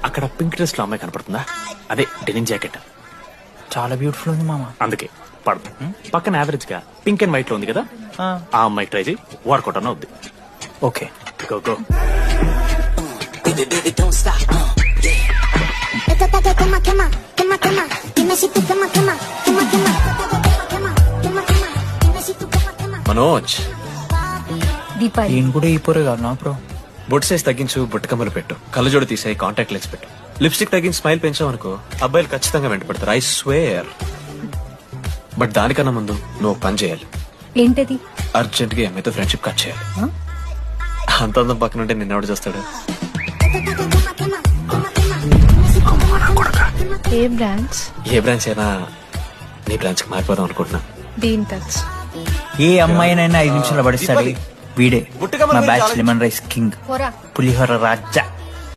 అక్కడ pink dress లో అమ్మాయి కనపడుతుందా? అదే డెనిమ్ జాకెట్. చాలా బ్యూటిఫుల్ ఉంది మామ. అందుకే పడదు. పక్కన యావరేజ్ గా పింక్ అండ్ వైట్ లో ఉంది కదా, ఆ అమ్మాయి ట్రై చేయి, వర్కౌట్ అన్న అవుద్ది. Okay go go. Manoj, Deepali నేను కూడా ఈ పొరే కాదు నా బ్రో. బొట్టు సైజ్ తగ్గించు, బుట్ట కమ్మలు పెట్టు, కళ్ళజోడు తీసేయి, కాంటాక్ట్ లెన్స్ పెట్టు, లిప్స్టిక్ తగ్గించి స్మైల్ పెంచావు అనుకో, అబ్బాయిలు ఖచ్చితంగా వెంట పడతారు. I swear. బట్ దానికన్నా ముందు నువ్వు పని చేయాలి. ఏంటది? అర్జెంట్ గా అమ్మాయితో ఫ్రెండ్షిప్ కట్ చేయాలి. అంత అందం పక్కన ఉంటే నిన్నెవడు చేస్తాడు? ఏ బ్రాంచ్? ఏ బ్రాంచ్ అయినా నీ బ్రాంచ్ కి మారిపోదాం అనుకుంటున్నా. Been touch. ఏ అమ్మాయినైనా 5 నిమిషాలు పడిస్తాడు వీడే. బుట్టకమ్మలు మా బ్యాచ్ చాలా- లెమన్ రైస్ కింగ్, పోరా. పులిహోర రాజా.